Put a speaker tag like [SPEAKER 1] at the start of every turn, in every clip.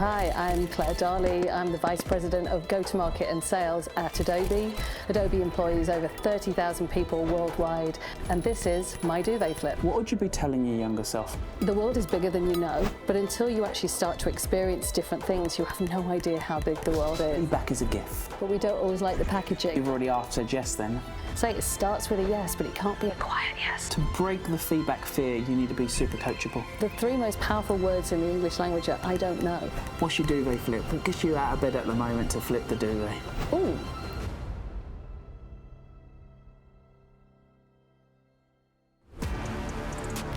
[SPEAKER 1] Hi, I'm Claire Darley. I'm the Vice President of Market and Sales at Adobe. Adobe employs over 30,000 people worldwide, and this is my Duvet Flip.
[SPEAKER 2] What would you be telling your younger self?
[SPEAKER 1] The world is bigger than you know, but until you actually start to experience different things, you have no idea how big the world is.
[SPEAKER 2] Feedback is a gift.
[SPEAKER 1] But we don't always like the packaging.
[SPEAKER 2] You've already answered yes then.
[SPEAKER 1] Say it starts with a yes, but it can't be a quiet yes.
[SPEAKER 2] To break the feedback fear, you need to be super coachable.
[SPEAKER 1] The three most powerful words in the English language are I don't know.
[SPEAKER 2] What's your duvet flip? What gets you out of bed at the moment to flip the duvet?
[SPEAKER 1] Ooh.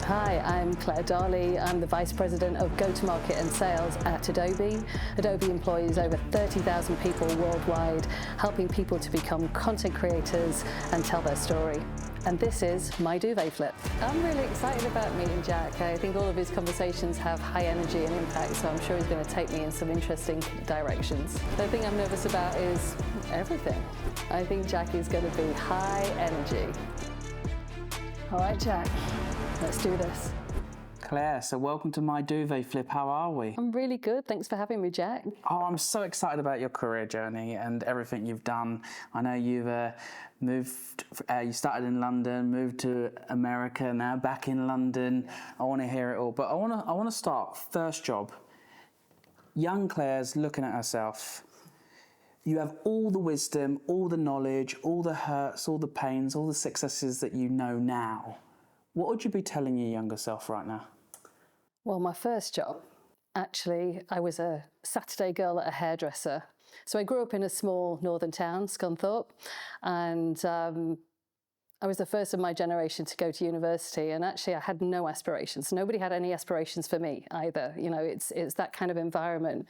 [SPEAKER 1] Hi, I'm Claire Darley. I'm the Vice President of Market and Sales at Adobe. Adobe employs over 30,000 people worldwide, helping people to become content creators and tell their story. And this is my Duvet Flip. I'm really excited about meeting Jack. I think all of his conversations have high energy and impact, so I'm sure he's going to take me in some interesting directions. The thing I'm nervous about is everything. I think Jack is going to be high energy. All right, Jack. Let's do this.
[SPEAKER 2] Claire, so welcome to my Duvet Flip. How are we?
[SPEAKER 1] I'm really good. Thanks for having me, Jack.
[SPEAKER 2] Oh, I'm so excited about your career journey and everything you've done. I know you've you started in London, moved to America, now back in London. I want to hear it all, but I want to start first job. Young Claire's looking at herself. You have all the wisdom, all the knowledge, all the hurts, all the pains, all the successes that you know now. What would you be telling your younger self right now?
[SPEAKER 1] Well, my first job, actually, I was a Saturday girl at a hairdresser. So I grew up in a small northern town, Scunthorpe, and I was the first of my generation to go to university, and actually I had no aspirations. Nobody had any aspirations for me either. You know, it's that kind of environment.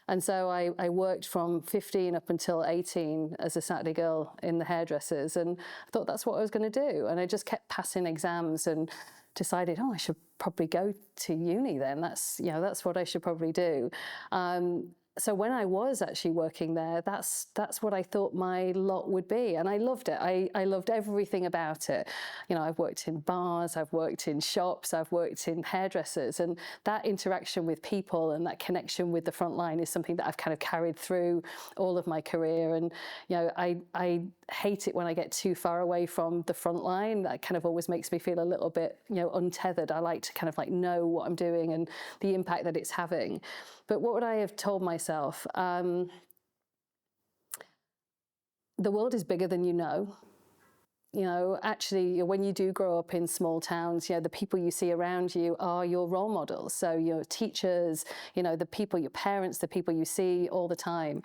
[SPEAKER 1] And so I worked from 15 up until 18 as a Saturday girl in the hairdressers, and I thought that's what I was going to do. And I just kept passing exams and decided, I should probably go to uni then. That's what I should probably do. So when I was actually working there, that's what I thought my lot would be. And I loved it. I loved everything about it. You know, I've worked in bars, I've worked in shops, I've worked in hairdressers, and that interaction with people and that connection with the front line is something that I've kind of carried through all of my career. And, you know, I hate it when I get too far away from the front line. That kind of always makes me feel a little bit, untethered. I like to kind of know what I'm doing and the impact that it's having. But what would I have told myself? The world is bigger than you know. You know, actually, when you do grow up in small towns, the people you see around you are your role models. So your teachers, the people, your parents, the people you see all the time.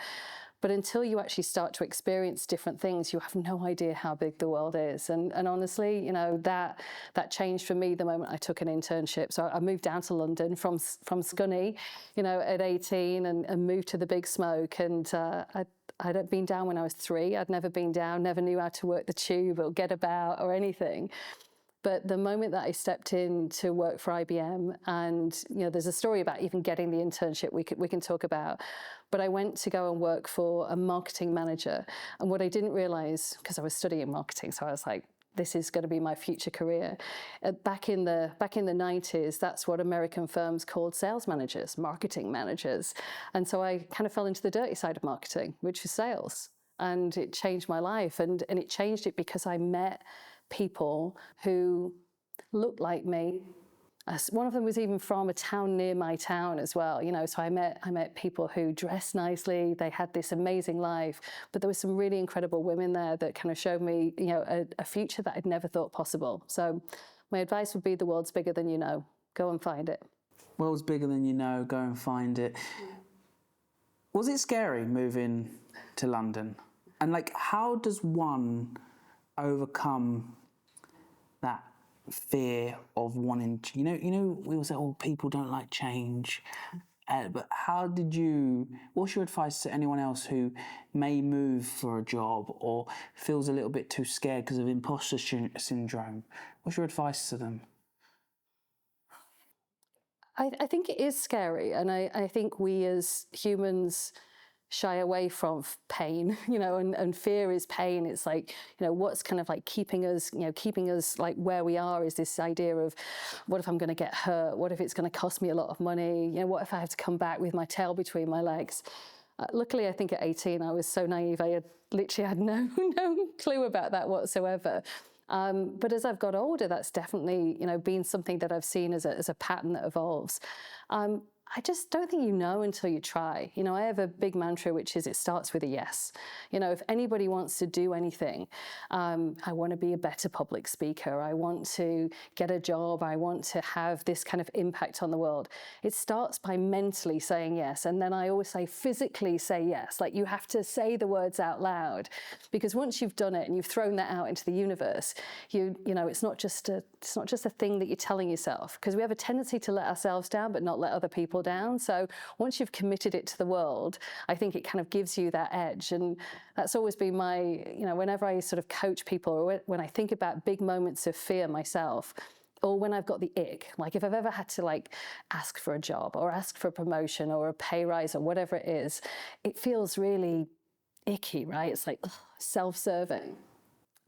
[SPEAKER 1] But until you actually start to experience different things, you have no idea how big the world is. And honestly, that changed for me the moment I took an internship. So I moved down to London from Scunny, at 18 and moved to the big smoke. And I'd been down when I was 3. I'd never been down, never knew how to work the tube or get about or anything. But the moment that I stepped in to work for IBM, and there's a story about even getting the internship we can talk about, but I went to go and work for a marketing manager. And what I didn't realize, because I was studying marketing, so I was like, this is going to be my future career. Back in the 90s, that's what American firms called sales managers, marketing managers. And so I kind of fell into the dirty side of marketing, which was sales. And it changed my life. And it changed it because I met people who looked like me. One of them was even from a town near my town as well, so I met people who dressed nicely, they had this amazing life, but there were some really incredible women there that kind of showed me, a future that I'd never thought possible. So my advice would be the world's bigger than you know. Go and find it.
[SPEAKER 2] World's bigger than you know, go and find it. Was it scary moving to London? And how does one overcome that fear of wanting to, we all say, people don't like change, but what's your advice to anyone else who may move for a job or feels a little bit too scared because of imposter syndrome? What's your advice to them?
[SPEAKER 1] I think it is scary, and I think we as humans shy away from pain, and fear is pain. It's like, what's kind of like keeping us like where we are is this idea of, what if I'm going to get hurt? What if it's going to cost me a lot of money? What if I have to come back with my tail between my legs? Luckily, I think at 18, I was so naive. I literally had no clue about that whatsoever. But as I've got older, that's definitely, been something that I've seen as a pattern that evolves. I just don't think you know until you try. I have a big mantra, which is it starts with a yes. If anybody wants to do anything, I want to be a better public speaker. I want to get a job. I want to have this kind of impact on the world. It starts by mentally saying yes. And then I always say physically say yes. Like, you have to say the words out loud, because once you've done it and you've thrown that out into the universe, it's not just a thing that you're telling yourself, because we have a tendency to let ourselves down, but not let other people down. So once you've committed it to the world, I think it kind of gives you that edge. And that's always been my, whenever I sort of coach people, or when I think about big moments of fear myself, or when I've got the ick, like if I've ever had to like ask for a job or ask for a promotion or a pay rise or whatever it is, it feels really icky, right? It's like self-serving.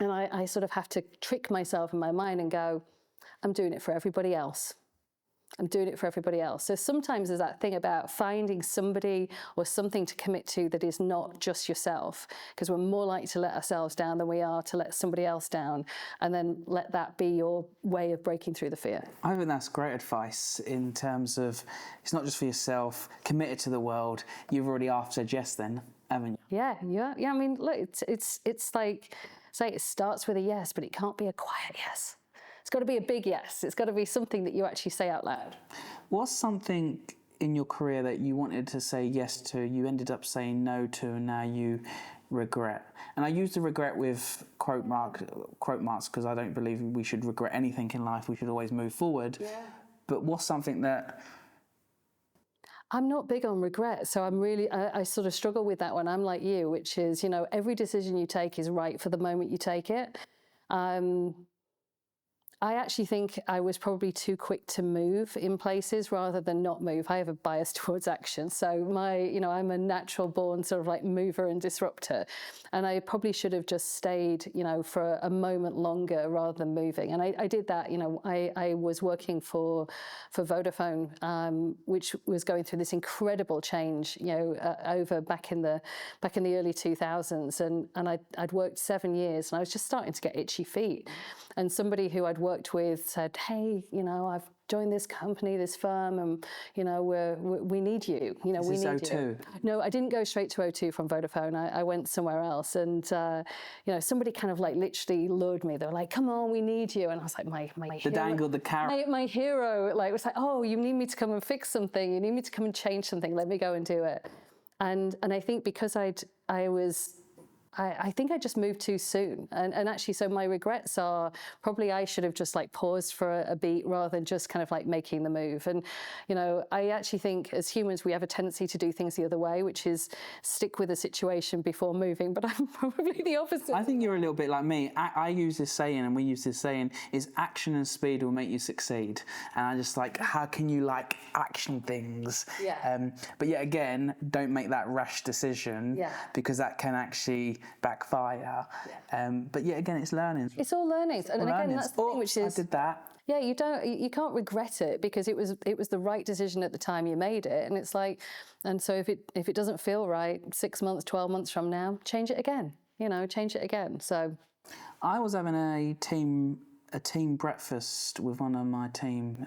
[SPEAKER 1] And I sort of have to trick myself in my mind and go, I'm doing it for everybody else. I'm doing it for everybody else. So sometimes there's that thing about finding somebody or something to commit to that is not just yourself, because we're more likely to let ourselves down than we are to let somebody else down, and then let that be your way of breaking through the fear.
[SPEAKER 2] I think that's great advice in terms of, it's not just for yourself, committed to the world. You've already said yes then, haven't you?
[SPEAKER 1] Yeah. I mean, look, it's like, say it starts with a yes, but it can't be a quiet yes. It's got to be a big yes. It's got to be something that you actually say out loud.
[SPEAKER 2] What's something in your career that you wanted to say yes to, you ended up saying no to, and now you regret? And I use the regret with quote marks because I don't believe we should regret anything in life. We should always move forward. Yeah. But what's something that...
[SPEAKER 1] I'm not big on regret, so I sort of struggle with that one. I'm like you, which is, every decision you take is right for the moment you take it. I actually think I was probably too quick to move in places rather than not move. I have a bias towards action. So I'm a natural born sort of like mover and disruptor. And I probably should have just stayed, for a moment longer rather than moving. And I did that, I was working for Vodafone, which was going through this incredible change, over back in the early 2000s. And I'd worked 7 years, and I was just starting to get itchy feet. And somebody who I'd worked with said, hey, I've joined this company, this firm, and, we need you. We need
[SPEAKER 2] O2?
[SPEAKER 1] you. No, I didn't go straight to O2 from Vodafone. I went somewhere else. And, somebody kind of like literally lured me. They were like, come on, we need you. And I was like, my hero.
[SPEAKER 2] The dangle, the carrot.
[SPEAKER 1] My hero, was like, oh, you need me to come and fix something. You need me to come and change something. Let me go and do it. And I think because I think I just moved too soon. And actually, so my regrets are probably I should have just like paused for a beat rather than just kind of like making the move. And, I actually think as humans, we have a tendency to do things the other way, which is stick with a situation before moving. But I'm probably the opposite.
[SPEAKER 2] I think you're a little bit like me. I use this saying, and we use this saying, is action and speed will make you succeed. And I just like, how can you like action things?
[SPEAKER 1] Yeah.
[SPEAKER 2] But yet again, don't make that rash decision.
[SPEAKER 1] Yeah.
[SPEAKER 2] Because that can actually backfire. Yeah. But yet again, it's learning.
[SPEAKER 1] It's all learnings. And again, that's the thing, which is...
[SPEAKER 2] I did that.
[SPEAKER 1] Yeah, you can't regret it because it was the right decision at the time you made it. And it's like, and so if it doesn't feel right 6 months, 12 months from now, change it again. Change it again. So
[SPEAKER 2] I was having a team breakfast with one of my team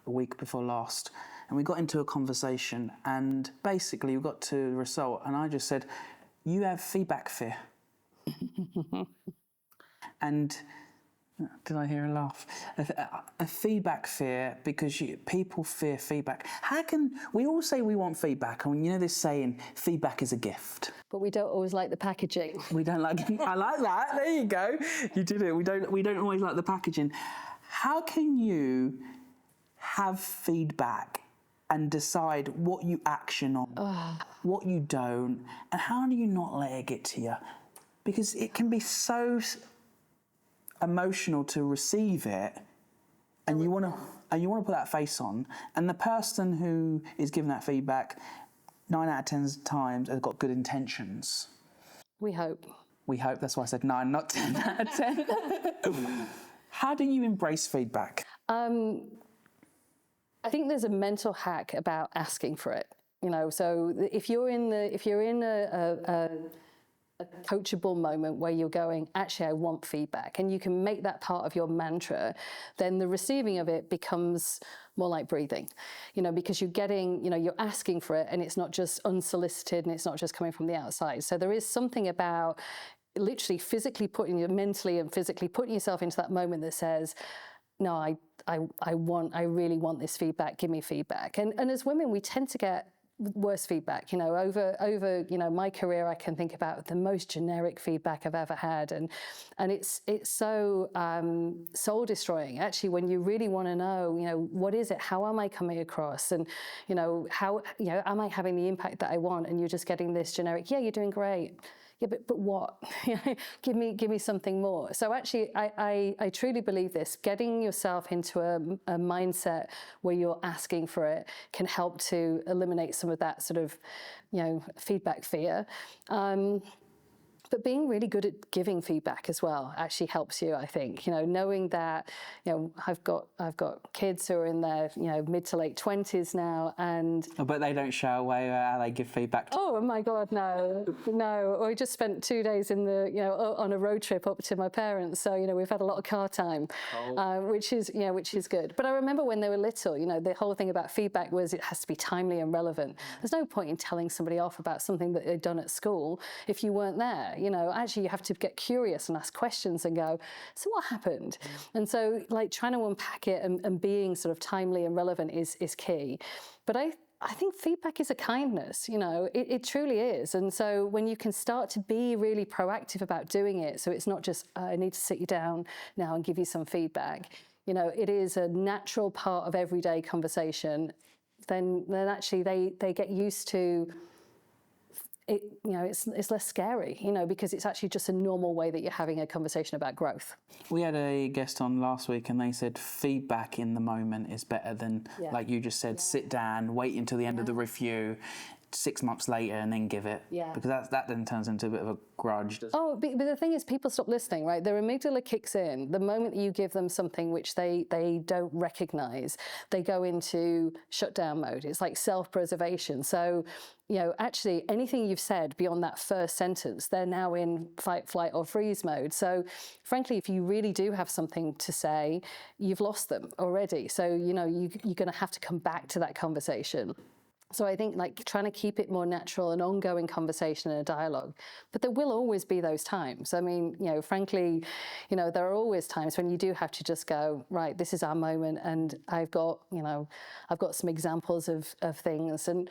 [SPEAKER 2] a week before last, and we got into a conversation, and basically we got to the result, and I just said, you have feedback fear. And did I hear a laugh? A feedback fear, because people fear feedback. How can we all say we want feedback? And this saying, feedback is a gift.
[SPEAKER 1] But we don't always like the packaging.
[SPEAKER 2] We don't like. I like that. There you go. You did it. We don't always like the packaging. How can you have feedback and decide what you action on, what you don't, and how do you not let it get to you? Because it can be so emotional to receive it, and you want to put that face on, and the person who is giving that feedback 9 out of 10 times have got good intentions.
[SPEAKER 1] We hope.
[SPEAKER 2] We hope, that's why I said 9, not 10 out of 10. How do you embrace feedback?
[SPEAKER 1] I think there's a mental hack about asking for it. So if you're in a coachable moment where you're going, actually, I want feedback, and you can make that part of your mantra, then the receiving of it becomes more like breathing, because you're getting, you're asking for it, and it's not just unsolicited, and it's not just coming from the outside. So there is something about literally physically mentally and physically putting yourself into that moment that says, no, I really want this feedback, give me feedback. And as women, we tend to get worse feedback. Over my career, I can think about the most generic feedback I've ever had, and it's so soul destroying. Actually, when you really want to know, what is it? How am I coming across? And how am I having the impact that I want? And you're just getting this generic, yeah, you're doing great. Yeah, but what? give me something more. So actually, I truly believe this. Getting yourself into a mindset where you're asking for it can help to eliminate some of that sort of, feedback fear. But being really good at giving feedback as well actually helps you, I think. Knowing that, I've got kids who are in their, mid to late 20s now, and
[SPEAKER 2] But they don't show away how they give feedback.
[SPEAKER 1] Oh my God, no. I just spent 2 days in on a road trip up to my parents. So, we've had a lot of car time, which is good. But I remember when they were little, the whole thing about feedback was it has to be timely and relevant. There's no point in telling somebody off about something that they'd done at school if you weren't there. Actually, you have to get curious and ask questions and go, so what happened? And so, trying to unpack it and being sort of timely and relevant is key. But I think feedback is a kindness, it truly is. And so when you can start to be really proactive about doing it, so it's not just, I need to sit you down now and give you some feedback, it is a natural part of everyday conversation, then actually they get used to it, it's less scary, because it's actually just a normal way that you're having a conversation about growth.
[SPEAKER 2] We had a guest on last week, and they said feedback in the moment is better than, like you just said, sit down, wait until the end of the review, 6 months later, and then give it.
[SPEAKER 1] Yeah.
[SPEAKER 2] Because that then turns into a bit of a grudge.
[SPEAKER 1] Oh, but the thing is, people stop listening, right? Their amygdala kicks in. The moment that you give them something which they don't recognise, they go into shutdown mode. It's like self-preservation. So, actually anything you've said beyond that first sentence, they're now in fight, flight or freeze mode. So frankly, if you really do have something to say, you've lost them already. So, you're going to have to come back to that conversation. So I think trying to keep it more natural, an ongoing conversation and a dialogue. But there will always be those times. I mean, frankly, there are always times when you do have to just go, right, this is our moment, and I've got some examples of things. And,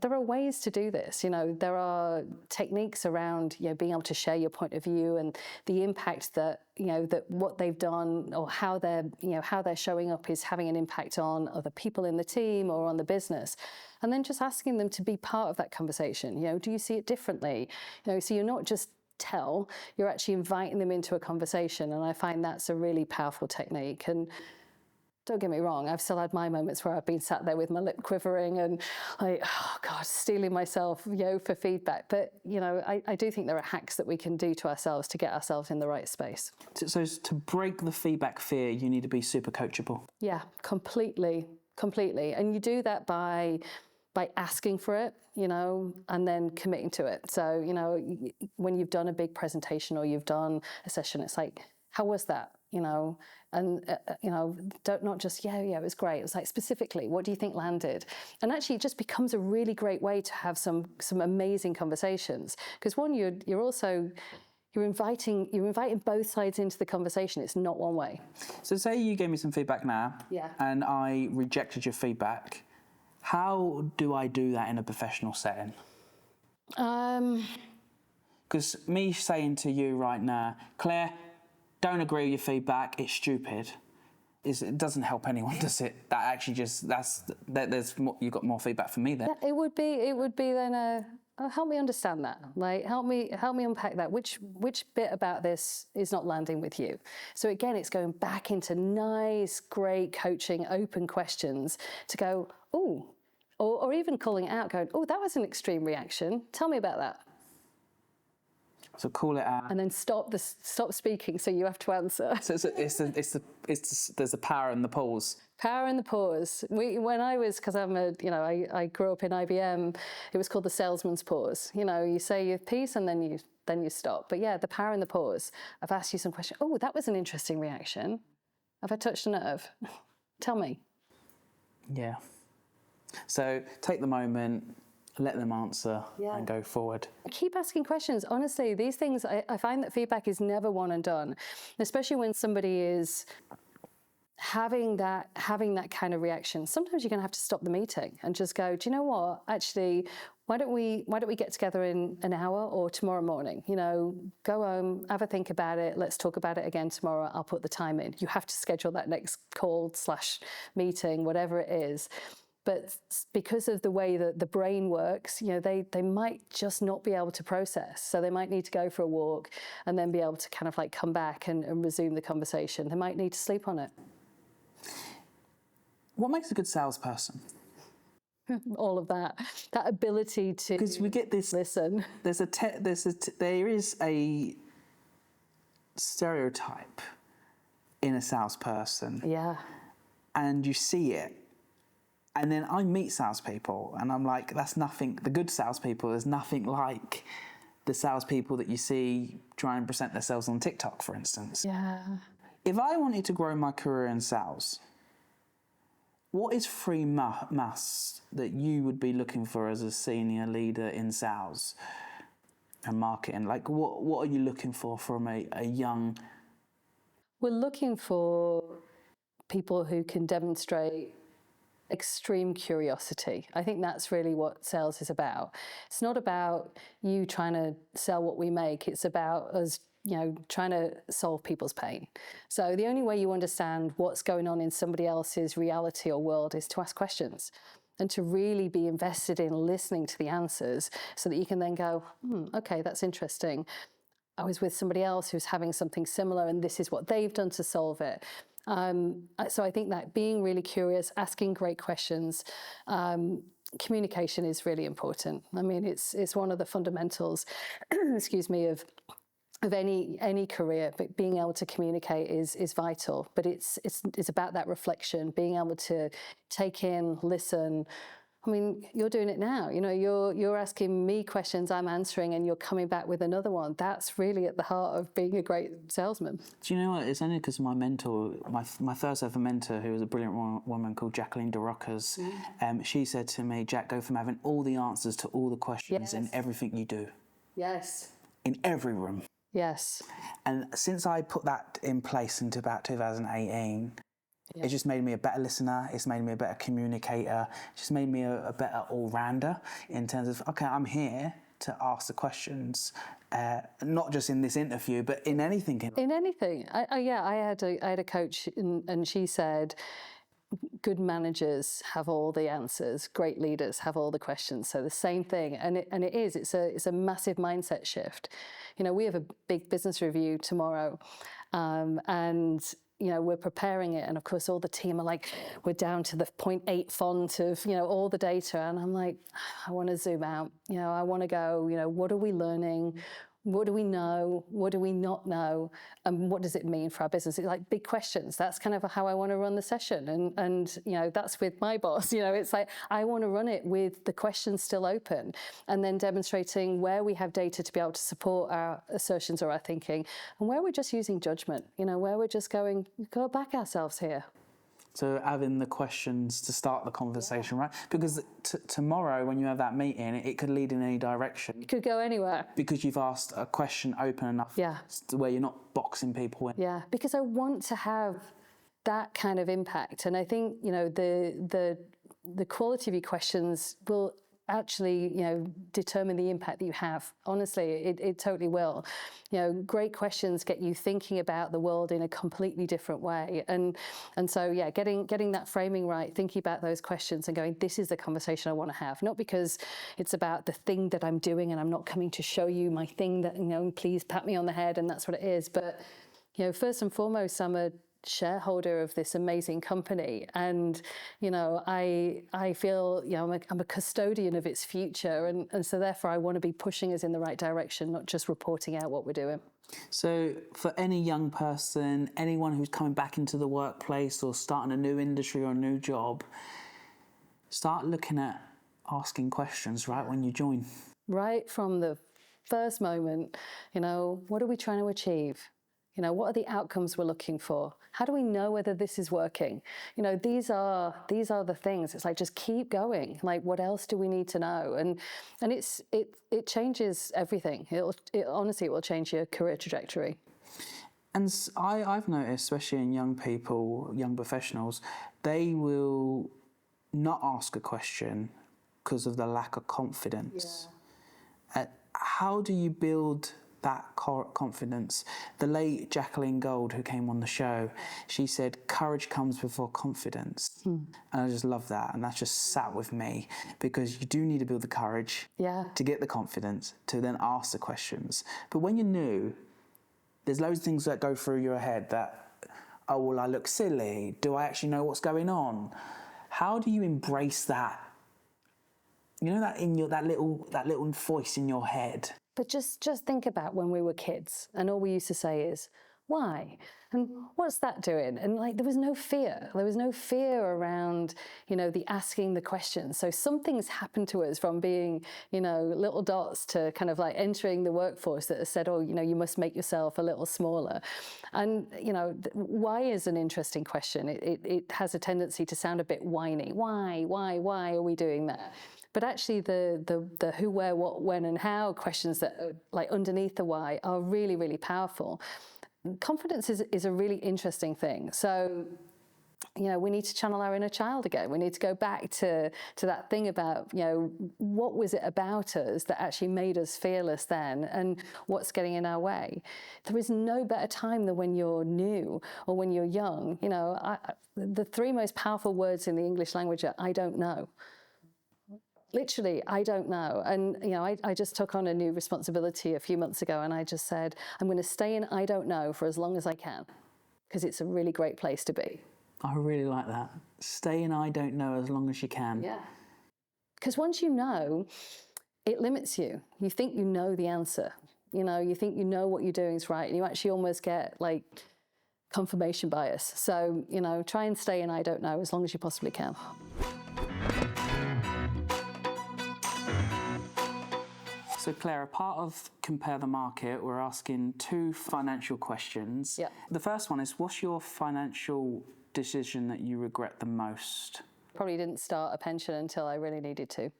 [SPEAKER 1] there are ways to do this. There are techniques around, being able to share your point of view and the impact that, that what they've done or how they're showing up is having an impact on other people in the team or on the business. And then just asking them to be part of that conversation. Do you see it differently? So you're not just you're actually inviting them into a conversation. And I find that's a really powerful technique. And don't get me wrong, I've still had my moments where I've been sat there with my lip quivering and steeling myself, for feedback. But, I do think there are hacks that we can do to ourselves to get ourselves in the right space.
[SPEAKER 2] So to break the feedback fear, you need to be super coachable.
[SPEAKER 1] Yeah, completely. And you do that by asking for it, and then committing to it. So, when you've done a big presentation or you've done a session, it's like, how was that? Don't not just, it was great. It was like, specifically, what do you think landed? And actually it just becomes a really great way to have some amazing conversations. Because one, you're inviting both sides into the conversation. It's not one way.
[SPEAKER 2] So say you gave me some feedback now,
[SPEAKER 1] Yeah.
[SPEAKER 2] and I rejected your feedback. How do I do that in a professional setting? Because me saying to you right now, Claire, don't agree with your feedback, it's stupid, it doesn't help anyone, does it? That actually there's more, you've got more feedback from me there.
[SPEAKER 1] Yeah, it would be then help me understand that. Help me unpack that. Which bit about this is not landing with you? So again, it's going back into nice, great coaching, open questions to go, oh, Or even calling it out, going, oh, that was an extreme reaction. Tell me about that.
[SPEAKER 2] So call it out.
[SPEAKER 1] And then stop speaking, so you have to answer.
[SPEAKER 2] So there's a power in the pause.
[SPEAKER 1] Power in the pause. When I was, because I grew up in IBM, it was called the salesman's pause. You say your piece and then you stop. But yeah, the power in the pause. I've asked you some questions. Oh, that was an interesting reaction. Have I touched a nerve? Tell me.
[SPEAKER 2] Yeah. So take the moment, let them answer, and go forward.
[SPEAKER 1] Keep asking questions. Honestly, these things, I find that feedback is never one and done, especially when somebody is having that kind of reaction. Sometimes you're going to have to stop the meeting and just go, do you know what? Actually, why don't we get together in an hour or tomorrow morning? Go home, have a think about it. Let's talk about it again tomorrow. I'll put the time in. You have to schedule that next call/meeting, whatever it is. But because of the way that the brain works, they might just not be able to process. So they might need to go for a walk and then be able to kind of like come back and resume the conversation. They might need to sleep on it.
[SPEAKER 2] What makes a good salesperson?
[SPEAKER 1] All of that ability to,
[SPEAKER 2] because we get this,
[SPEAKER 1] listen.
[SPEAKER 2] There is a stereotype in a salesperson.
[SPEAKER 1] Yeah.
[SPEAKER 2] And you see it. And then I meet salespeople and I'm like, that's nothing, the good salespeople is nothing like the salespeople that you see try and present themselves on TikTok, for instance.
[SPEAKER 1] Yeah.
[SPEAKER 2] If I wanted to grow my career in sales, what is 3 musts that you would be looking for as a senior leader in sales and marketing? Like, what are you looking for from a young...
[SPEAKER 1] We're looking for people who can demonstrate extreme curiosity. I think that's really what sales is about. It's not about you trying to sell what we make. It's about us, trying to solve people's pain. So the only way you understand what's going on in somebody else's reality or world is to ask questions and to really be invested in listening to the answers so that you can then go, okay, that's interesting. I was with somebody else who's having something similar and this is what they've done to solve it. So I think that being really curious, asking great questions, communication is really important. I mean, it's one of the fundamentals, excuse me, of any career. But being able to communicate is vital. But it's about that reflection, being able to take in, listen. I mean, you're doing it now. You're asking me questions, I'm answering, and you're coming back with another one. That's really at the heart of being a great salesman.
[SPEAKER 2] Do you know what? It's only because my mentor, my first ever mentor, who was a brilliant woman called Jacqueline DeRockers, she said to me, Jack, go from having all the answers to all the questions in everything you do.
[SPEAKER 1] Yes.
[SPEAKER 2] In every room.
[SPEAKER 1] Yes.
[SPEAKER 2] And since I put that in place into about 2018, it just made me a better listener. It's made me a better communicator. It just made me a better all-rounder in terms of, okay, I'm here to ask the questions, not just in this interview, but in anything.
[SPEAKER 1] In anything. I had a coach and she said, good managers have all the answers. Great leaders have all the questions. So the same thing. And it is. It's a massive mindset shift. We have a big business review tomorrow. And we're preparing it, and of course all the team are like, we're down to the 0.8 font of, all the data, and I'm like, I want to zoom out, I want to go, what are we learning? What do we know? What do we not know? And what does it mean for our business? It's like big questions. That's kind of how I want to run the session. And that's with my boss. It's like, I want to run it with the questions still open and then demonstrating where we have data to be able to support our assertions or our thinking and where we're just using judgment, where we're just going, go back ourselves here.
[SPEAKER 2] So having the questions to start the conversation, right? Because tomorrow when you have that meeting, it could lead in any direction.
[SPEAKER 1] It could go anywhere.
[SPEAKER 2] Because you've asked a question open enough where you're not boxing people in.
[SPEAKER 1] Yeah, because I want to have that kind of impact. And I think, the quality of your questions will actually, determine the impact that you have. Honestly, it totally will. Great questions get you thinking about the world in a completely different way. And so, getting that framing right, thinking about those questions and going, this is the conversation I want to have. Not because it's about the thing that I'm doing and I'm not coming to show you my thing that, please pat me on the head and that's what it is. But, first and foremost, I'm a shareholder of this amazing company, and I feel I'm a custodian of its future, and so therefore I want to be pushing us in the right direction, not just reporting out what we're doing.
[SPEAKER 2] So for any young person, anyone who's coming back into the workplace or starting a new industry or a new job, start looking at asking questions right when you join. Right
[SPEAKER 1] from the first moment, what are we trying to achieve? What are the outcomes we're looking for? How do we know whether this is working? These are the things. It's like, just keep going. Like, what else do we need to know? And it changes everything. Honestly, it will change your career trajectory.
[SPEAKER 2] And I've noticed, especially in young people, young professionals, they will not ask a question because of the lack of confidence. Yeah. How do you build that confidence? The late Jacqueline Gold, who came on the show, she said, courage comes before confidence. And I just love that. And that's just sat with me, because you do need to build the courage to get the confidence to then ask the questions. But when you're new, there's loads of things that go through your head that, oh, well, I look silly. Do I actually know what's going on? How do you embrace that? That in that little voice in your head.
[SPEAKER 1] But just think about when we were kids, and all we used to say is, why? And what's that doing? And there was no fear. There was no fear around, the asking the questions. So something's happened to us from being, little dots to kind of entering the workforce that has said, oh, you must make yourself a little smaller. And, why is an interesting question. It has a tendency to sound a bit whiny. Why are we doing that? But actually the who, where, what, when, and how questions that are underneath the why are really, really powerful. Confidence is a really interesting thing. So, we need to channel our inner child again. We need to go back to that thing about, what was it about us that actually made us fearless then, and what's getting in our way. There is no better time than when you're new or when you're young. The three most powerful words in the English language are, I don't know. Literally, I don't know. And, I just took on a new responsibility a few months ago, and I just said, I'm going to stay in I don't know for as long as I can, because it's a really great place to be.
[SPEAKER 2] I really like that. Stay in I don't know as long as you can.
[SPEAKER 1] Yeah. Because once you know, it limits you. You think you know the answer. You think you know what you're doing is right, and you actually almost get confirmation bias. So, try and stay in I don't know as long as you possibly can.
[SPEAKER 2] So Claire, part of Compare the Market, we're asking 2 financial questions.
[SPEAKER 1] Yep.
[SPEAKER 2] The first one is, what's your financial decision that you regret the most?
[SPEAKER 1] Probably didn't start a pension until I really needed to.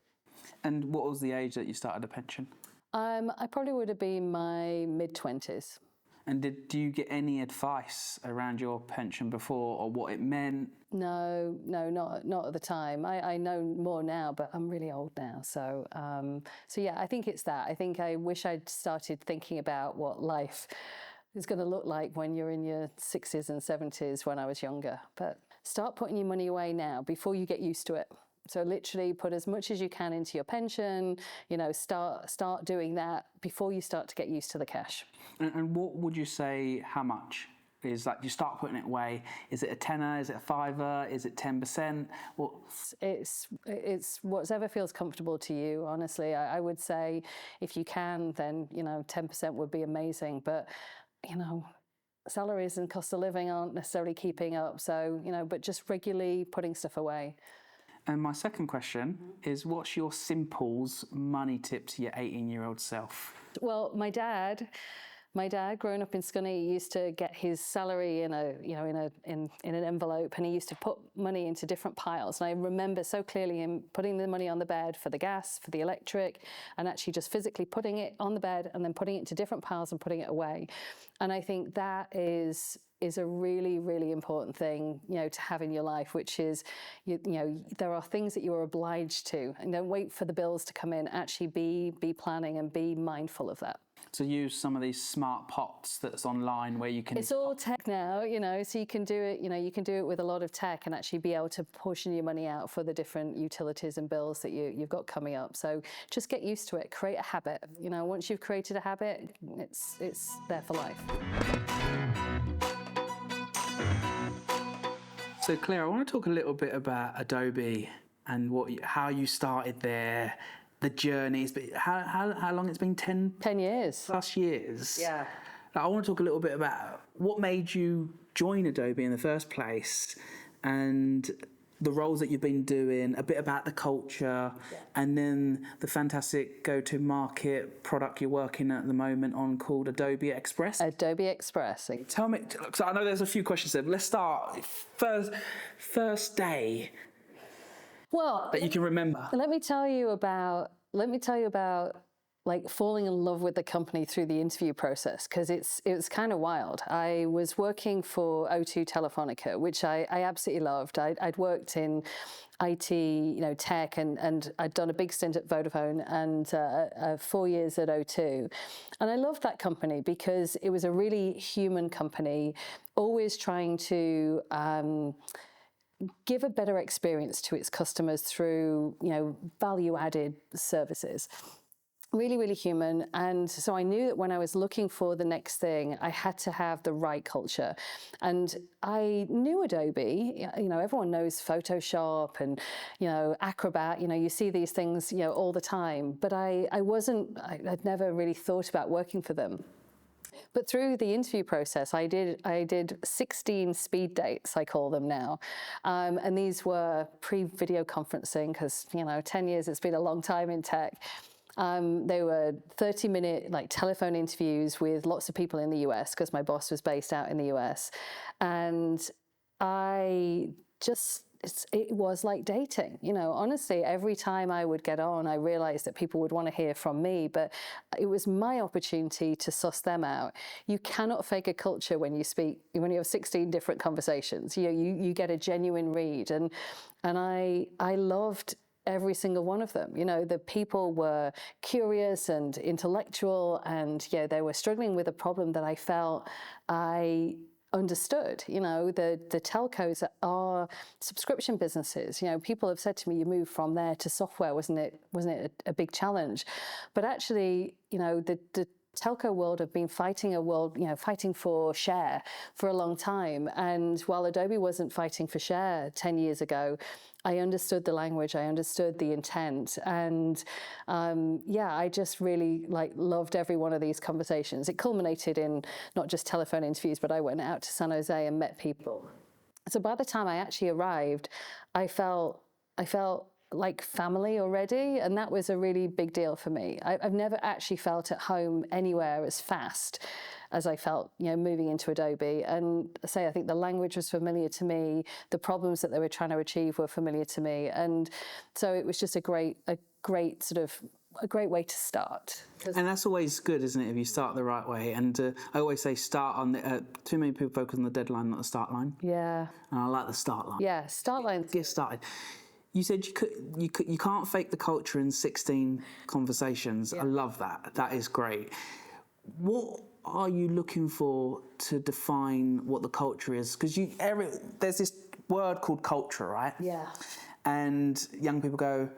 [SPEAKER 2] And what was the age that you started a pension?
[SPEAKER 1] I probably would have been my mid-20s.
[SPEAKER 2] And do you get any advice around your pension before, or what it meant?
[SPEAKER 1] No, not at the time. I know more now, but I'm really old now. So yeah, I think it's that. I think I wish I'd started thinking about what life is going to look like when you're in your 60s and 70s when I was younger. But start putting your money away now before you get used to it. So literally put as much as you can into your pension, start doing that before you start to get used to the cash.
[SPEAKER 2] And what would you say, how much is you start putting it away? Is it a tenner? Is it a fiver? Is it 10%? What?
[SPEAKER 1] It's whatever feels comfortable to you, honestly. I would say if you can, then, 10% would be amazing. But, salaries and cost of living aren't necessarily keeping up. So, but just regularly putting stuff away.
[SPEAKER 2] And my second question is, what's your simples money tip to your 18-year-old self?
[SPEAKER 1] Well, my dad, growing up in Scunthorpe, used to get his salary in an envelope, and he used to put money into different piles. And I remember so clearly him putting the money on the bed for the gas, for the electric, and actually just physically putting it on the bed and then putting it into different piles and putting it away. And I think that is a really, really important thing, to have in your life, which is, there are things that you are obliged to, and don't wait for the bills to come in. Actually be planning and be mindful of that.
[SPEAKER 2] So use some of these smart pots that's online where you can...
[SPEAKER 1] It's all tech now, so you can do it, you can do it with a lot of tech and actually be able to portion your money out for the different utilities and bills that you've got coming up. So just get used to it, create a habit. Once you've created a habit, it's there for life.
[SPEAKER 2] So Claire, I want to talk a little bit about Adobe and how you started there, the journeys, but how long it's been, 10
[SPEAKER 1] years.
[SPEAKER 2] plus years?
[SPEAKER 1] Yeah.
[SPEAKER 2] I want to talk a little bit about what made you join Adobe in the first place and the roles that you've been doing, a bit about the culture, and then the fantastic go-to-market product you're working at the moment on called Adobe Express.
[SPEAKER 1] Adobe Express.
[SPEAKER 2] Tell me, so I know there's a few questions there, but let's start first day
[SPEAKER 1] Well,
[SPEAKER 2] that you can remember.
[SPEAKER 1] let me tell you about like falling in love with the company through the interview process, because it was kind of wild. I was working for O2 Telefonica, which I absolutely loved. I'd worked in IT, tech, and I'd done a big stint at Vodafone and 4 years at O2. And I loved that company because it was a really human company, always trying to give a better experience to its customers through, value-added services. Really, really human. And so I knew that when I was looking for the next thing, I had to have the right culture. And I knew Adobe, everyone knows Photoshop and, Acrobat, you see these things, all the time. But I'd never really thought about working for them. But through the interview process, I did 16 speed dates, I call them now. And these were pre-video conferencing, because, 10 years, it's been a long time in tech. They were 30-minute telephone interviews with lots of people in the US, because my boss was based out in the US. And it was like dating. Honestly, every time I would get on, I realized that people would want to hear from me, but it was my opportunity to suss them out. You cannot fake a culture when you have 16 different conversations. You get a genuine read. And I loved every single one of them. The people were curious and intellectual, and they were struggling with a problem that I felt I understood. The telcos are subscription businesses. People have said to me, you moved from there to software, wasn't it a big challenge? But actually, the telco world have been fighting for share for a long time. And while Adobe wasn't fighting for share 10 years ago, I understood the language, I understood the intent. And I just really loved every one of these conversations. It culminated in not just telephone interviews, but I went out to San Jose and met people. So by the time I actually arrived, I felt like family already, and that was a really big deal for me. I've never actually felt at home anywhere as fast as I felt, moving into Adobe. And I think the language was familiar to me, the problems that they were trying to achieve were familiar to me, and so it was just a great way to start.
[SPEAKER 2] And that's always good, isn't it, if you start the right way? And I always say start on too many people focus on the deadline, not the start line.
[SPEAKER 1] Yeah.
[SPEAKER 2] And I like the start line.
[SPEAKER 1] Yeah, start line.
[SPEAKER 2] Get started. You said you can't fake the culture in 16 conversations. Yeah. I love that. That is great. What are you looking for to define what the culture is? Because there's this word called culture, right?
[SPEAKER 1] Yeah.
[SPEAKER 2] And young people go,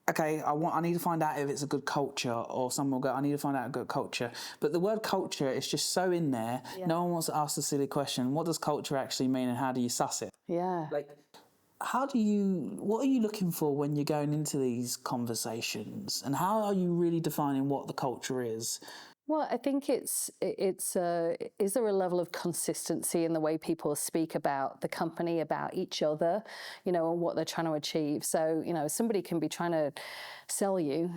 [SPEAKER 2] okay, I need to find out if it's a good culture, or someone will go, I need to find out a good culture. But the word culture is just so in there. Yeah. No one wants to ask the silly question, what does culture actually mean, and how do you suss it?
[SPEAKER 1] Yeah.
[SPEAKER 2] What are you looking for when you're going into these conversations, and how are you really defining what the culture is?
[SPEAKER 1] Well, I think is there a level of consistency in the way people speak about the company, about each other, and what they're trying to achieve. So, somebody can be trying to sell you,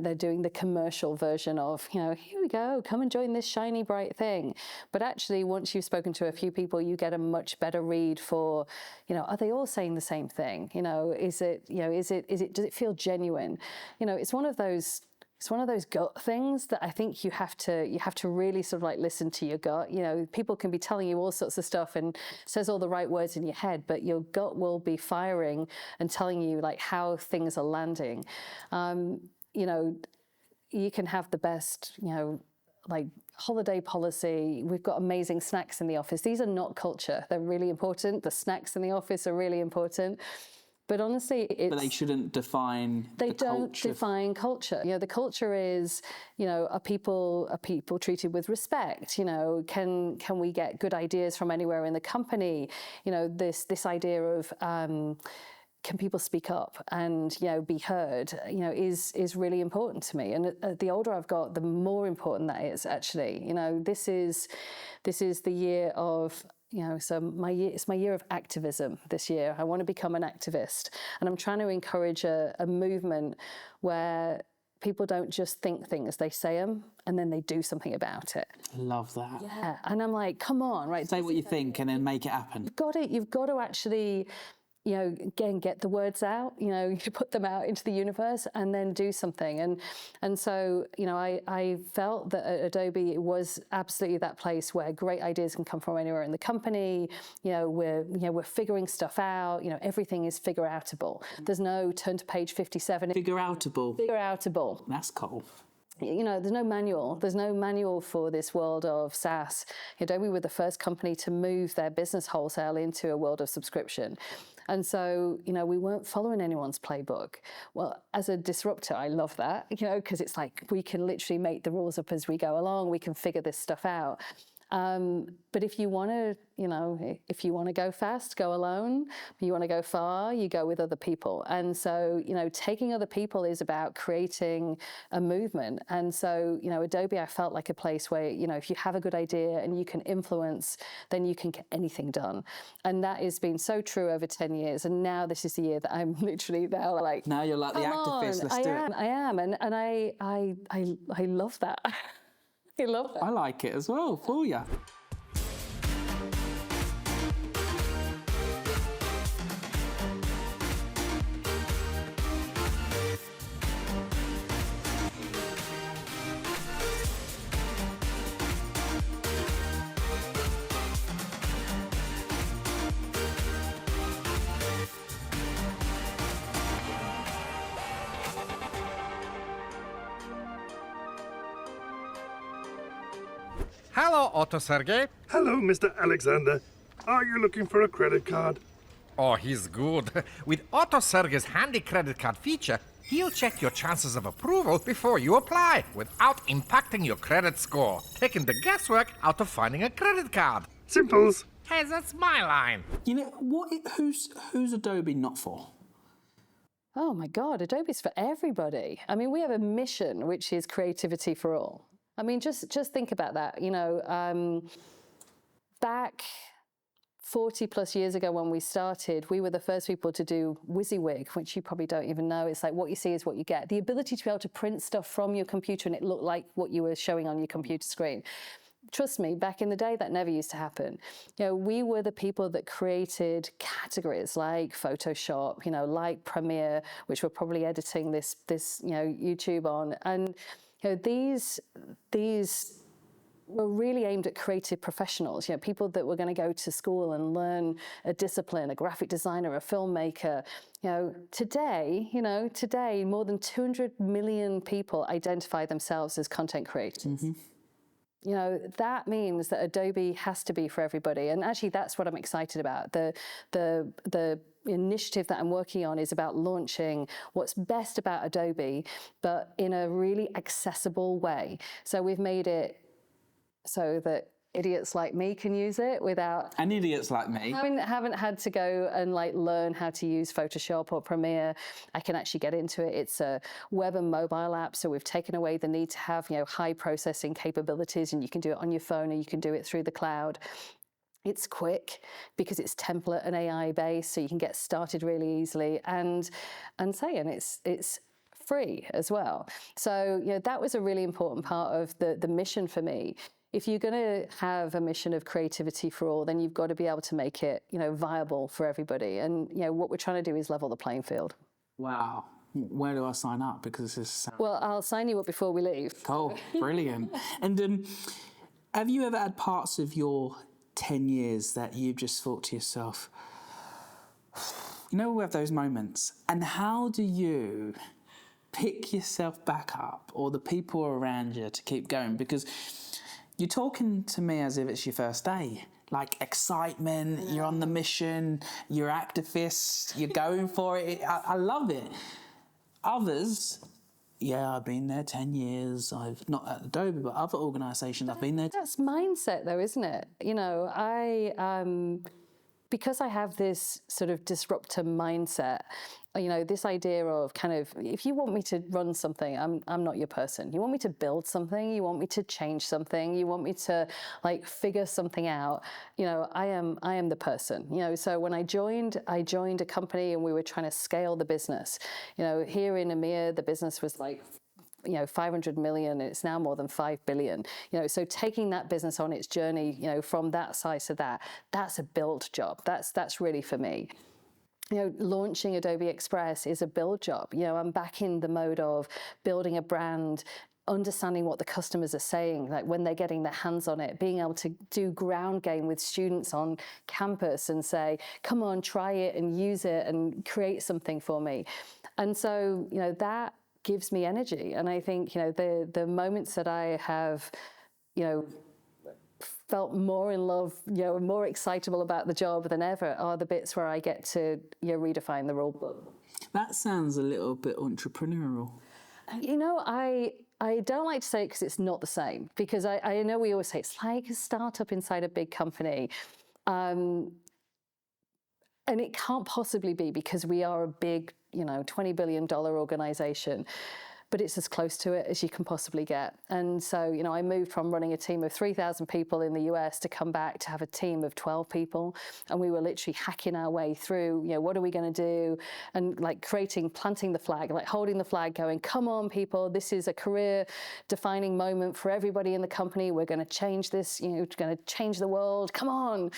[SPEAKER 1] they're doing the commercial version of, here we go, come and join this shiny, bright thing. But actually, once you've spoken to a few people, you get a much better read for, are they all saying the same thing? Does it feel genuine? It's one of those gut things that I think you have to really sort of listen to your gut. People can be telling you all sorts of stuff and says all the right words in your head, but your gut will be firing and telling you how things are landing. You can have the best, holiday policy. We've got amazing snacks in the office. These are not culture. They're really important. The snacks in the office are really important. But honestly,
[SPEAKER 2] But they shouldn't define
[SPEAKER 1] they
[SPEAKER 2] the
[SPEAKER 1] don't
[SPEAKER 2] culture.
[SPEAKER 1] define culture. The culture is, are people treated with respect? Can we get good ideas from anywhere in the company? This idea of can people speak up and be heard? Is really important to me. And the older I've got, the more important that is. Actually, this is the year of. So it's my year of activism this year. I want to become an activist, and I'm trying to encourage a movement where people don't just think things, they say them, and then they do something about it.
[SPEAKER 2] Love that.
[SPEAKER 1] Yeah, and I'm like, come on, right?
[SPEAKER 2] Say what you think and then make it happen.
[SPEAKER 1] You've got to actually again, get the words out, you put them out into the universe and then do something. And so, I felt that at Adobe, it was absolutely that place where great ideas can come from anywhere in the company. We're figuring stuff out. Everything is figure-outable. There's no turn to page 57.
[SPEAKER 2] Figure-outable.
[SPEAKER 1] Figure-outable.
[SPEAKER 2] That's cool.
[SPEAKER 1] There's no manual. There's no manual for this world of SaaS. Adobe were the first company to move their business wholesale into a world of subscription. And so, we weren't following anyone's playbook. Well, as a disruptor, I love that, because it's like we can literally make the rules up as we go along. We can figure this stuff out. But if you want to go fast, go alone. If you want to go far, you go with other people. And so, taking other people is about creating a movement. And so, Adobe, I felt like a place where, if you have a good idea and you can influence, then you can get anything done. And that has been so true over 10 years. And now this is the year that I'm literally now like,
[SPEAKER 2] now you're like the activist, let's do it.
[SPEAKER 1] I am. And I love that. I love it.
[SPEAKER 2] I like it as well for you.
[SPEAKER 3] Hello, Otto Sergey.
[SPEAKER 4] Hello, Mr. Alexander. Are you looking for a credit card?
[SPEAKER 3] Oh, he's good. With Otto Sergey's handy credit card feature, he'll check your chances of approval before you apply, without impacting your credit score, taking the guesswork out of finding a credit card.
[SPEAKER 4] Simples.
[SPEAKER 3] Hey, that's my line.
[SPEAKER 2] Who's Adobe not for?
[SPEAKER 1] Oh my God, Adobe's for everybody. I mean, we have a mission, which is creativity for all. I mean, just think about that. Back 40 plus years ago when we started, we were the first people to do WYSIWYG, which you probably don't even know. It's like what you see is what you get. The ability to be able to print stuff from your computer and it looked like what you were showing on your computer screen. Trust me, back in the day, that never used to happen. We were the people that created categories like Photoshop, like Premiere, which we're probably editing this YouTube on. And these were really aimed at creative professionals, people that were going to go to school and learn a discipline, a graphic designer, a filmmaker. Today, more than 200 million people identify themselves as content creators. Mm-hmm. That means that Adobe has to be for everybody. And actually, that's what I'm excited about. The initiative that I'm working on is about launching what's best about Adobe, but in a really accessible way. So we've made it so that idiots like me can use it without...
[SPEAKER 2] And idiots like me.
[SPEAKER 1] Haven't had to go and learn how to use Photoshop or Premiere. I can actually get into it. It's a web and mobile app, so we've taken away the need to have high processing capabilities, and you can do it on your phone or you can do it through the cloud. It's quick because it's template and AI based, so you can get started really easily. And it's free as well. So that was a really important part of the mission for me. If you're going to have a mission of creativity for all, then you've got to be able to make it viable for everybody. And what we're trying to do is level the playing field.
[SPEAKER 2] Wow. Where do I sign up? Because this is...
[SPEAKER 1] Well, I'll sign you up before we leave.
[SPEAKER 2] Cool. Brilliant. And have you ever had parts of your 10 years that you've just thought to yourself, we have those moments, and how do you pick yourself back up, or the people around you, to keep going? Because you're talking to me as if it's your first day. like excitement, you're on the mission, you're activist, you're going for it. I love it. Others, yeah, I've been there 10 years. I've not at Adobe, but other organisations, I've been there.
[SPEAKER 1] That's mindset though, isn't it? You know, because I have this sort of disruptor mindset, you know, this idea of kind of, if you want me to run something, I'm not your person. You want me to build something, you want me to change something, you want me to like figure something out, you know, I am the person, you know. So when I joined a company and we were trying to scale the business, you know, here in EMEA, the business was like, you know, 500 million, and it's now more than 5 billion. You know, so taking that business on its journey, you know, from that size to that's a build job. That's really for me. You know, launching Adobe Express is a build job. You know, I'm back in the mode of building a brand, understanding what the customers are saying, like when they're getting their hands on it, being able to do ground game with students on campus and say, come on, try it and use it and create something for me. And so, you know, that gives me energy. And I think, you know, the moments that I have, you know, felt more in love, you know, more excitable about the job than ever are the bits where I get to, you know, redefine the rule book.
[SPEAKER 2] That sounds a little bit entrepreneurial.
[SPEAKER 1] You know, I don't like to say it because it's not the same, because I know we always say it's like a startup inside a big company. And it can't possibly be, because we are a big, you know, $20 billion organization, but it's as close to it as you can possibly get. And so, you know, I moved from running a team of 3,000 people in the US to come back to have a team of 12 people. And we were literally hacking our way through, you know, what are we going to do? And like planting the flag, like holding the flag going, come on, people, this is a career defining moment for everybody in the company. We're going to change this, you know, we're going to change the world. Come on.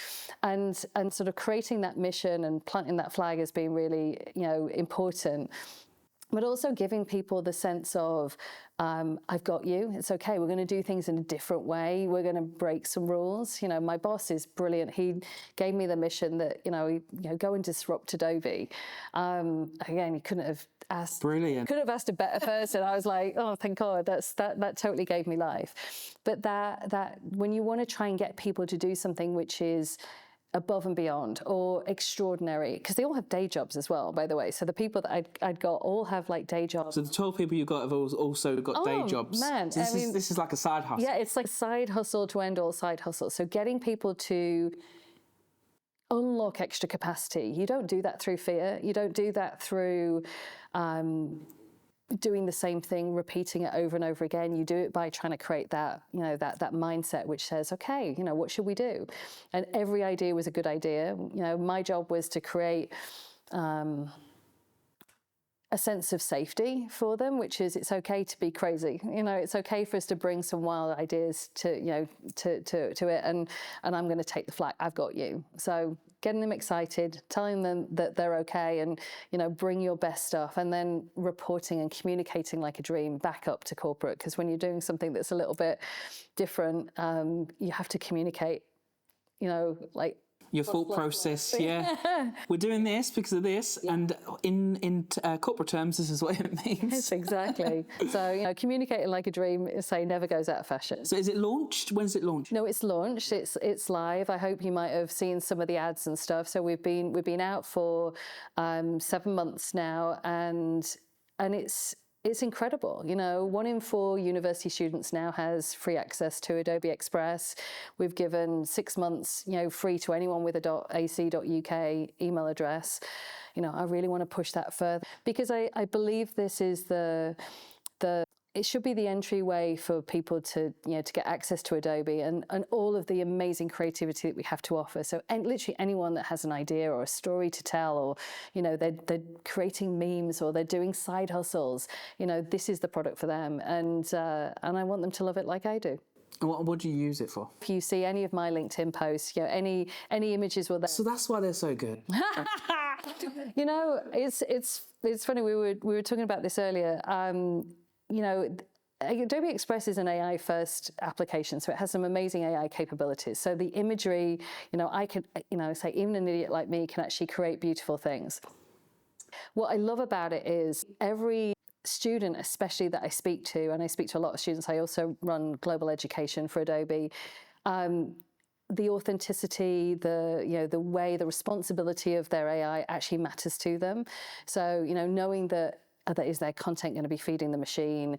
[SPEAKER 1] And sort of creating that mission and planting that flag has been really, you know, important. But also giving people the sense of, I've got you, it's okay, we're going to do things in a different way, we're going to break some rules. You know, my boss is brilliant. He gave me the mission that, you know, go and disrupt Adobe. Again, he couldn't have asked.
[SPEAKER 2] Brilliant.
[SPEAKER 1] Could have asked a better person. I was like, oh, thank God, that totally gave me life. But that when you want to try and get people to do something which is above and beyond or extraordinary, because they all have day jobs as well, by the way. So the people that I'd got all have like day jobs.
[SPEAKER 2] So the 12 people you got have also got day jobs.
[SPEAKER 1] Man,
[SPEAKER 2] so this is like a side hustle.
[SPEAKER 1] Yeah, it's like side hustle to end all side hustle. So getting people to unlock extra capacity. You don't do that through fear. You don't do that through doing the same thing, repeating it over and over again. You do it by trying to create that, you know, that mindset which says, okay, you know, what should we do? And every idea was a good idea. You know, my job was to create a sense of safety for them, which is it's okay to be crazy. You know, it's okay for us to bring some wild ideas to, you know, to it, and I'm going to take the flak. I've got you. So getting them excited, telling them that they're okay, and, you know, bring your best stuff, and then reporting and communicating like a dream back up to corporate. Because when you're doing something that's a little bit different, you have to communicate, you know, like
[SPEAKER 2] your thought process. Yeah. We're doing this because of this, and in corporate terms, this is what it means.
[SPEAKER 1] Yes, exactly. So, you know, communicating like a dream, say, never goes out of fashion.
[SPEAKER 2] So is it launched? When's it launched?
[SPEAKER 1] No, it's launched. It's live. I hope you might have seen some of the ads and stuff. So we've been out for 7 months now, and it's incredible. You know, 1 in 4 university students now has free access to Adobe Express. We've given 6 months, you know, free to anyone with a .ac.uk email address. You know, I really want to push that further, because I believe this is it should be the entryway for people to, you know, to get access to Adobe and all of the amazing creativity that we have to offer. So, and literally anyone that has an idea or a story to tell, or, you know, they're creating memes or they're doing side hustles, you know, this is the product for them. And I want them to love it like I do.
[SPEAKER 2] And what do you use it for?
[SPEAKER 1] If you see any of my LinkedIn posts, you know, any images were there.
[SPEAKER 2] So that's why they're so good.
[SPEAKER 1] You know, it's funny. We were talking about this earlier. You know, Adobe Express is an AI first application, so it has some amazing AI capabilities. So the imagery, you know, I could, you know, say even an idiot like me can actually create beautiful things. What I love about it is every student, especially that I speak to, and I speak to a lot of students, I also run global education for Adobe, the authenticity, the way, the responsibility of their AI actually matters to them. So, knowing that is their content going to be feeding the machine?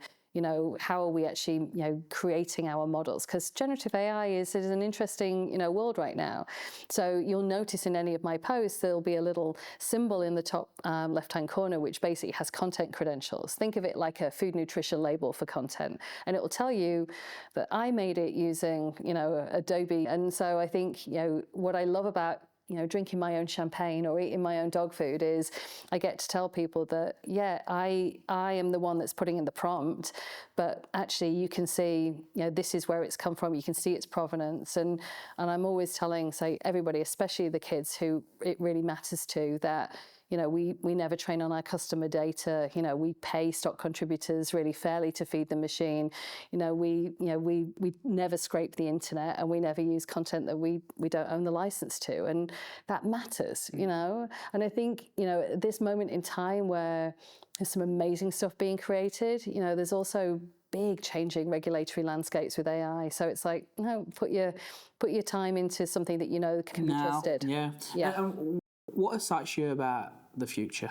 [SPEAKER 1] How are we actually, creating our models? Because generative AI is an interesting, world right now. So you'll notice in any of my posts, there'll be a little symbol in the top left-hand corner, which basically has content credentials. Think of it like a food nutrition label for content. And it will tell you that I made it using, Adobe. And so I think, what I love about drinking my own champagne or eating my own dog food is I get to tell people that, yeah, I am the one that's putting in the prompt, but actually you can see, this is where it's come from. You can see its provenance. And I'm always telling, say, everybody, especially the kids who it really matters to, that we never train on our customer data. We pay stock contributors really fairly to feed the machine. We never scrape the internet, and we never use content that we don't own the license to, and that matters. And I think at this moment in time where there's some amazing stuff being created, there's also big changing regulatory landscapes with AI. So it's like, put your time into something that can be trusted.
[SPEAKER 2] Yeah. What excites you about the future?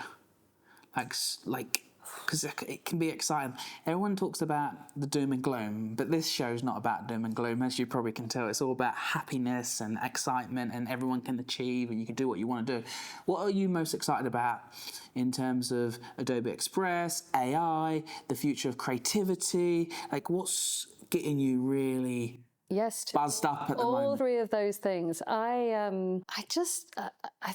[SPEAKER 2] Like, because it can be exciting. Everyone talks about the doom and gloom, but this show's not about doom and gloom, as you probably can tell. It's all about happiness and excitement, and everyone can achieve, and you can do what you want to do. What are you most excited about in terms of Adobe Express, AI, the future of creativity? Like, what's getting you really buzzed up at the moment?
[SPEAKER 1] All three of those things. I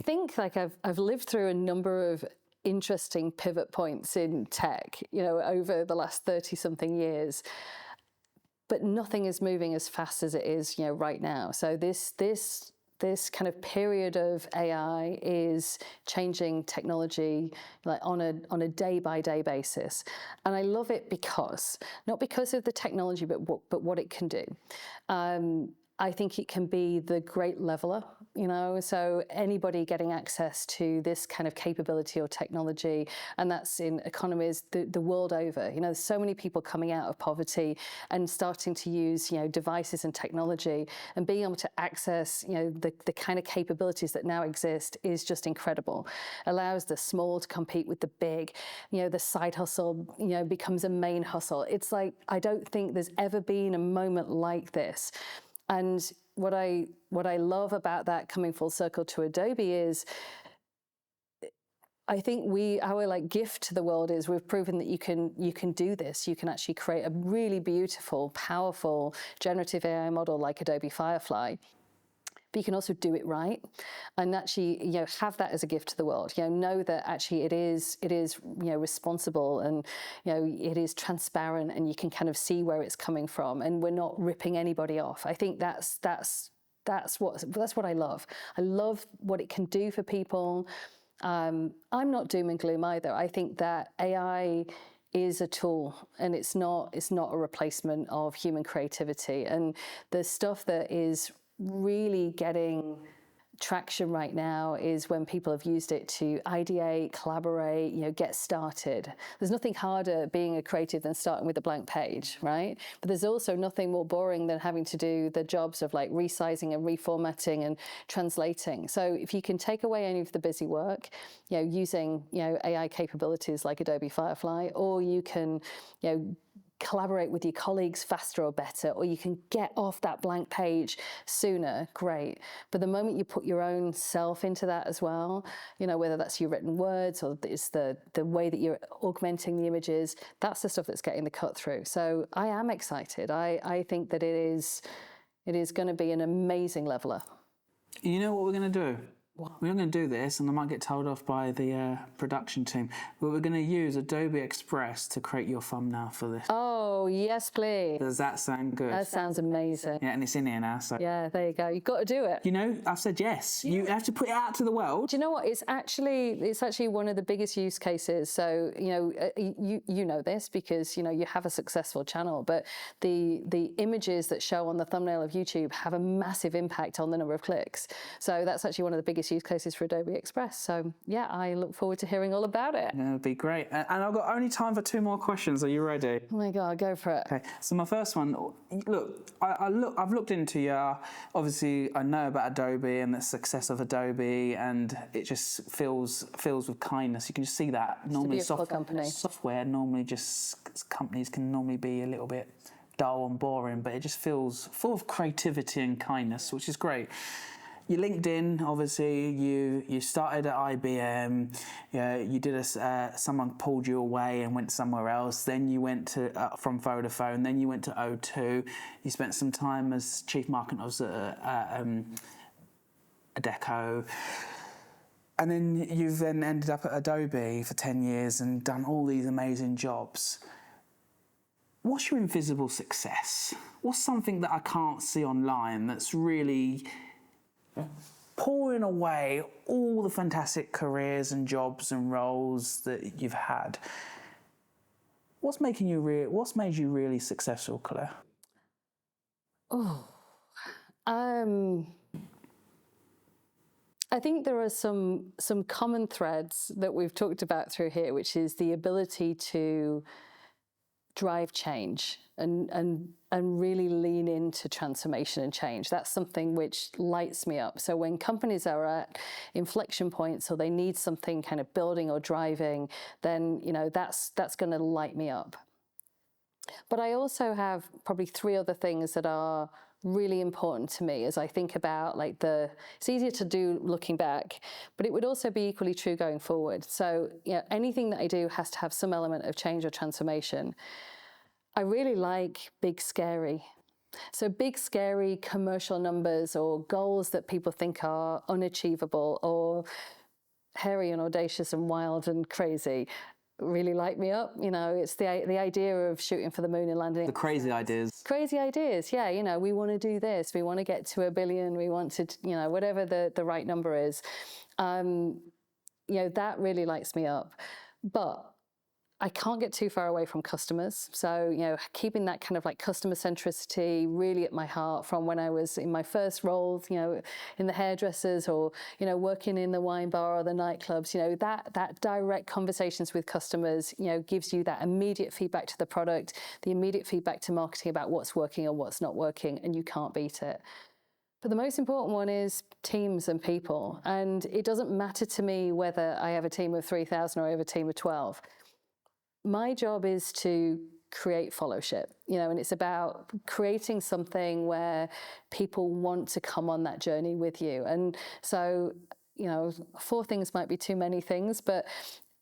[SPEAKER 1] think like I've lived through a number of interesting pivot points in tech, over the last 30-something years, but nothing is moving as fast as it is, right now. So this kind of period of AI is changing technology like on a day-by-day basis. And I love it not because of the technology, but what it can do. I think it can be the great leveler, so anybody getting access to this kind of capability or technology, and that's in economies the world over. There's so many people coming out of poverty and starting to use, devices and technology, and being able to access, the kind of capabilities that now exist is just incredible. Allows the small to compete with the big, the side hustle, becomes a main hustle. It's like, I don't think there's ever been a moment like this. And what I love about that, coming full circle to Adobe, is I think our like gift to the world is we've proven that you can do this. You can actually create a really beautiful, powerful generative AI model like Adobe Firefly. But you can also do it right, and actually, have that as a gift to the world. Know that actually it is, responsible, and it is transparent, and you can kind of see where it's coming from, and we're not ripping anybody off. I think that's what I love. I love what it can do for people. I'm not doom and gloom either. I think that AI is a tool, and it's not a replacement of human creativity. And the stuff that is really getting traction right now is when people have used it to ideate, collaborate, get started. There's nothing harder being a creative than starting with a blank page, right? But there's also nothing more boring than having to do the jobs of like resizing and reformatting and translating. So if you can take away any of the busy work, using, AI capabilities like Adobe Firefly, or you can, collaborate with your colleagues faster or better, or you can get off that blank page sooner, great. But the moment you put your own self into that as well, whether that's your written words or it's the way that you're augmenting the images, that's the stuff that's getting the cut through. So I am excited. I think that it is going to be an amazing leveler.
[SPEAKER 2] You know what we're going to do? We're not going to do this, and I might get told off by the production team, but we're going to use Adobe Express to create your thumbnail for this.
[SPEAKER 1] Oh, yes, please.
[SPEAKER 2] Does that sound good?
[SPEAKER 1] That sounds amazing.
[SPEAKER 2] Yeah, and it's in here now, so...
[SPEAKER 1] Yeah, there you go. You've got to do it.
[SPEAKER 2] I've said yes. Yeah. You have to put it out to the world.
[SPEAKER 1] Do you know what? It's actually one of the biggest use cases. So, you know this because, you have a successful channel, but the images that show on the thumbnail of YouTube have a massive impact on the number of clicks. So that's actually one of the biggest biggest use cases for Adobe Express. So yeah, I look forward to hearing all about it.
[SPEAKER 2] Yeah, it'd be great. And I've got only time for 2 more questions. Are you ready?
[SPEAKER 1] Oh my God, go for it.
[SPEAKER 2] Okay, so my first one, look, I've looked into you. Obviously, I know about Adobe and the success of Adobe, and it just fills with kindness. You can just see that. Normally, software normally just companies can normally be a little bit dull and boring, but it just feels full of creativity and kindness, which is great. Your LinkedIn, obviously, you started at IBM. You did someone pulled you away and went somewhere else. Then you went to from Vodafone. Then you went to O2. You spent some time as chief marketing officer at Adecco. And then you've then ended up at Adobe for 10 years and done all these amazing jobs. What's your invisible success? What's something that I can't see online that's really pouring away all the fantastic careers and jobs and roles that you've had? What's made you really successful, Claire?
[SPEAKER 1] I think there are some common threads that we've talked about through here, which is the ability to drive change and really lean into transformation and change. That's something which lights me up. So when companies are at inflection points or they need something kind of building or driving, then that's going to light me up. But I also have probably 3 other things that are really important to me as I think about it's easier to do looking back, but it would also be equally true going forward. So anything that I do has to have some element of change or transformation. I really like big, scary. So big, scary commercial numbers or goals that people think are unachievable or hairy and audacious and wild and crazy really light me up. It's the idea of shooting for the moon and landing.
[SPEAKER 2] The crazy ideas.
[SPEAKER 1] Crazy ideas, yeah. We want to do this. We want to get to 1 billion. We want to, whatever the right number is. That really lights me up. But I can't get too far away from customers. So, keeping that kind of customer centricity really at my heart from when I was in my first roles, in the hairdressers or, working in the wine bar or the nightclubs, that direct conversations with customers, gives you that immediate feedback to the product, the immediate feedback to marketing about what's working and what's not working, and you can't beat it. But the most important one is teams and people. And it doesn't matter to me whether I have a team of 3,000 or I have a team of 12. My job is to create followship, and it's about creating something where people want to come on that journey with you. And so, 4 things might be too many things, but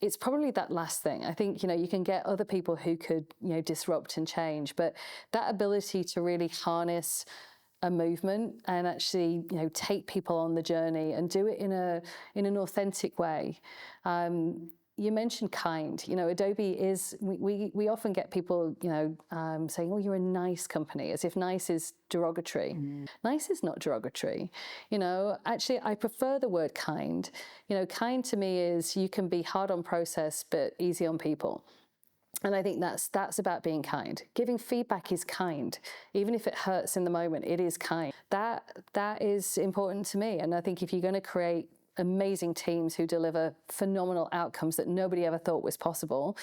[SPEAKER 1] it's probably that last thing. I think, you can get other people who could, disrupt and change, but that ability to really harness a movement and actually, take people on the journey and do it in an authentic way. You mentioned kind. Adobe is, we often get people, saying, oh, you're a nice company, as if nice is derogatory. Nice is not derogatory. Actually, I prefer the word kind. Kind to me is you can be hard on process, but easy on people. And I think that's about being kind. Giving feedback is kind. Even if it hurts in the moment, it is kind. That is important to me. And I think if you're going to create amazing teams who deliver phenomenal outcomes that nobody ever thought was possible,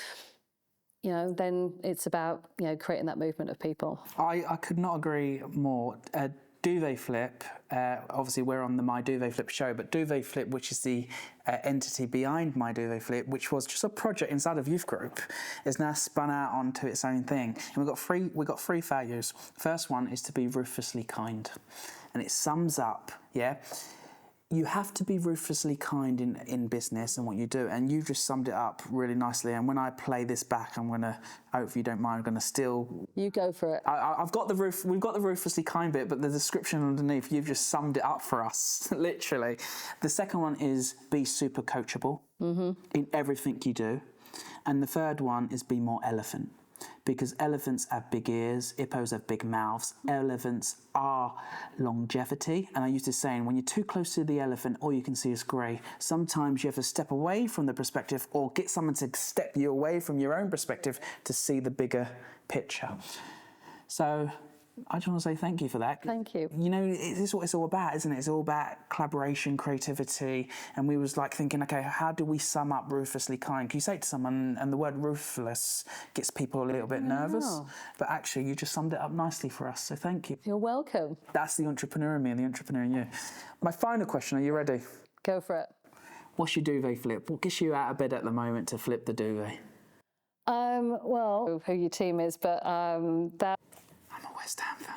[SPEAKER 1] then it's about, creating that movement of people.
[SPEAKER 2] I could not agree more. Duvet Flip, obviously we're on the My Duvet Flip show, but Duvet Flip, which is the entity behind My Duvet Flip, which was just a project inside of Youth Group, is now spun out onto its own thing. And we've got 3 values. First one is to be ruthlessly kind. And it sums up, you have to be ruthlessly kind in business and what you do, and you just summed it up really nicely. And when I play this back, I'm gonna, if you don't mind, I'm gonna steal.
[SPEAKER 1] You go for it.
[SPEAKER 2] We've got the ruthlessly kind bit, but the description underneath, you've just summed it up for us, literally. The second one is be super coachable in everything you do, and the third one is be more elephant. Because elephants have big ears, hippos have big mouths. Elephants are longevity. And I used to saying, when you're too close to the elephant, all you can see is grey. Sometimes you have to step away from the perspective or get someone to step you away from your own perspective to see the bigger picture. So I just want to say thank you for that.
[SPEAKER 1] Thank you.
[SPEAKER 2] You know, this is what it's all about, isn't it? It's all about collaboration, creativity. And we was like thinking, okay, how do we sum up ruthlessly kind? Can you say it to someone, and the word ruthless gets people a little bit nervous, but actually you just summed it up nicely for us, so thank you.
[SPEAKER 1] You're welcome.
[SPEAKER 2] That's the entrepreneur in me and the entrepreneur in you. My final question, are you ready?
[SPEAKER 1] Go for it.
[SPEAKER 2] What's your duvet flip? What gets you out of bed at the moment to flip the duvet?
[SPEAKER 1] Well, who your team is, but that.
[SPEAKER 2] I'm a West Ham fan.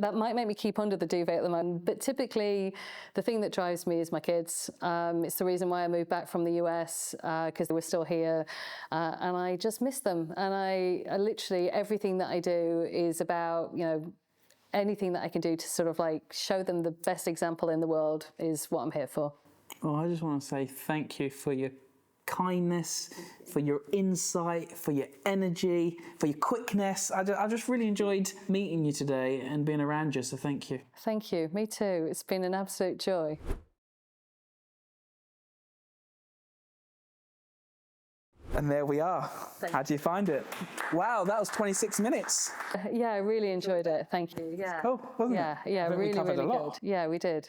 [SPEAKER 1] That might make me keep under the duvet at the moment. But typically, the thing that drives me is my kids. It's the reason why I moved back from the US, because they were still here, and I just miss them. And I literally, everything that I do is about, you know, anything that I can do to sort of like show them the best example in the world is what I'm here for.
[SPEAKER 2] Well, I just want to say thank you for your kindness, for your insight, for your energy, for your quickness. I just really enjoyed meeting you today and being around you, so thank you.
[SPEAKER 1] Thank you. Me too. It's been an absolute joy.
[SPEAKER 2] And there we are. How do you find it? Wow, that was 26 minutes.
[SPEAKER 1] Yeah, I really enjoyed it. Thank you. Yeah.
[SPEAKER 2] Cool, wasn't it?
[SPEAKER 1] Yeah,
[SPEAKER 2] I think we
[SPEAKER 1] really,
[SPEAKER 2] covered
[SPEAKER 1] really
[SPEAKER 2] a lot.
[SPEAKER 1] good. Yeah, we did.